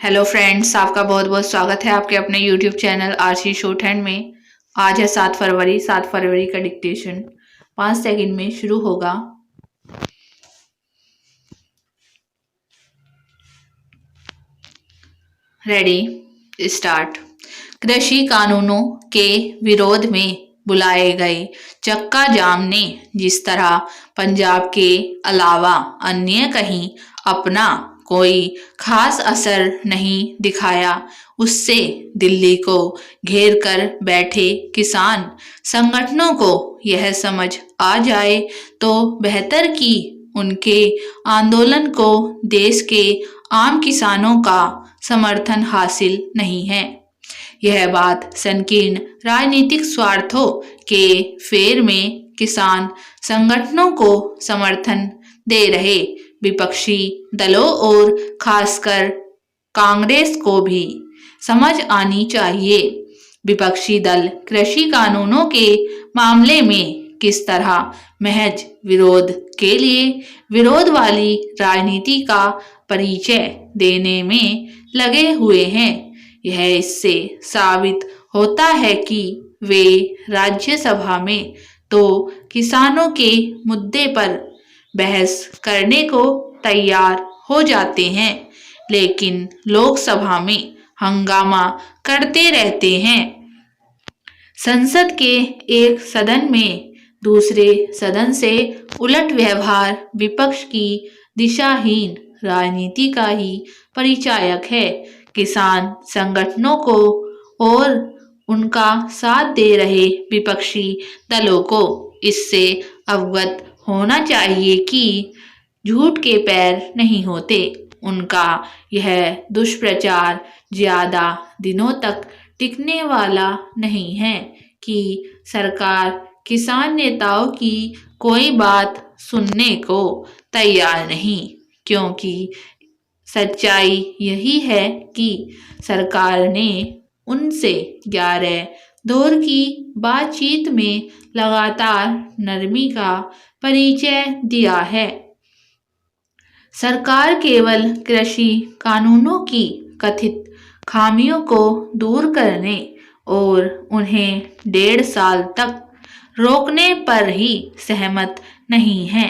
Hello friends, आपका बहुत बहुत स्वागत है आपके अपने YouTube channel RC short hand में। आज है 7 फरवरी। 7 फरवरी का डिक्टेशन 5 सेकंड में शुरू होगा। Ready start. कृषि कानूनों के विरोध में बुलाए गए चक्का जाम ने जिस तरह पंजाब के अलावा अन्य कहीं अपना कोई खास असर नहीं दिखाया, उससे दिल्ली को घेर कर बैठे किसान संगठनों को यह समझ आ जाए तो बेहतर कि उनके आंदोलन को देश के आम किसानों का समर्थन हासिल नहीं है। यह बात संकीर्ण राजनीतिक स्वार्थों के फेर में किसान संगठनों को समर्थन दे रहे विपक्षी दलों और खासकर कांग्रेस को भी समझ आनी चाहिए। विपक्षी दल कृषि कानूनों के मामले में किस तरह महज विरोध के लिए विरोध वाली राजनीति का परिचय देने में लगे हुए हैं। यह इससे साबित होता है कि वे राज्यसभा में तो किसानों के मुद्दे पर बहस करने को तैयार हो जाते हैं, लेकिन लोकसभा में हंगामा करते रहते हैं। संसद के एक सदन में दूसरे सदन से उलट व्यवहार विपक्ष की दिशाहीन राजनीति का ही परिचायक है। किसान संगठनों को और उनका साथ दे रहे विपक्षी दलों को इससे अवगत होना चाहिए कि झूठ के पैर नहीं होते। उनका यह दुष्प्रचार ज्यादा दिनों तक टिकने वाला नहीं है कि सरकार किसान नेताओं की कोई बात सुनने को तैयार नहीं, क्योंकि सच्चाई यही है कि सरकार ने उनसे 11 दौर की बातचीत में लगातार नरमी का परिचय दिया है। सरकार केवल कृषि कानूनों की कथित खामियों को दूर करने और उन्हें 1.5 साल तक रोकने पर ही सहमत नहीं है।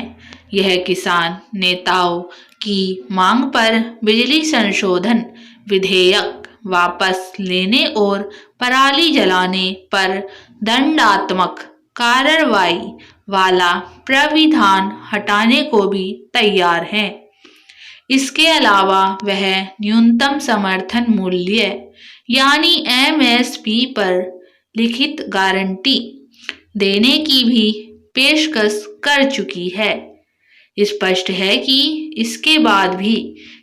यह किसान नेताओं की मांग पर बिजली संशोधन विधेयक वापस लेने और पराली जलाने पर दंडात्मक कार्रवाई वाला प्राविधान हटाने को भी तैयार है। इसके अलावा वह न्यूनतम समर्थन मूल्य यानी एमएसपी पर लिखित गारंटी देने की भी पेशकश कर चुकी है। स्पष्ट है कि इसके बाद भी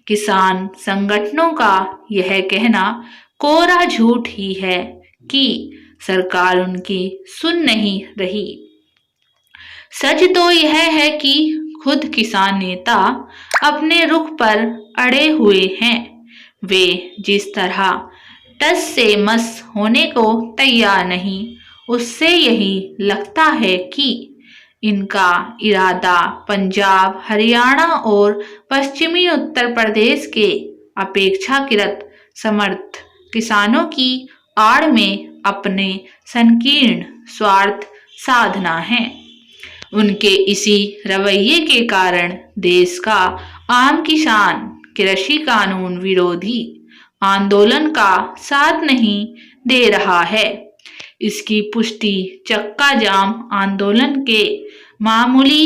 किसान संगठनों का यह कहना कोरा झूठ ही है कि सरकार उनकी सुन नहीं रही। सच तो यह है कि खुद किसान नेता अपने रुख पर अड़े हुए हैं। वे जिस तरह टस से मस होने को तैयार नहीं, उससे यही लगता है कि इनका इरादा पंजाब, हरियाणा और पश्चिमी उत्तर प्रदेश के अपेक्षाकृत समर्थ किसानों की आड़ में अपने संकीर्ण स्वार्थ साधना है। उनके इसी रवैये के कारण देश का आम किसान कृषि कानून विरोधी आंदोलन का साथ नहीं दे रहा है। इसकी पुष्टि चक्का जाम आंदोलन के मामूली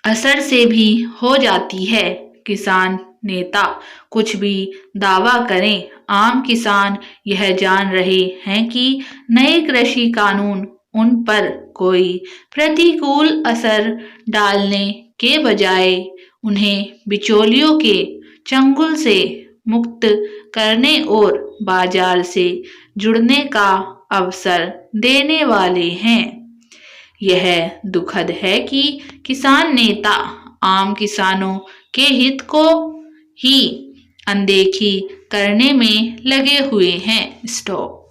असर से भी हो जाती है। किसान नेता कुछ भी दावा करें, आम किसान यह जान रहे हैं कि नए कृषि कानून उन पर कोई प्रतिकूल असर डालने के बजाय उन्हें बिचौलियों के चंगुल से मुक्त करने और बाजार से जुड़ने का अवसर देने वाले हैं। यह दुखद है कि किसान नेता आम किसानों के हित को ही अनदेखी करने में लगे हुए हैं। स्टॉप।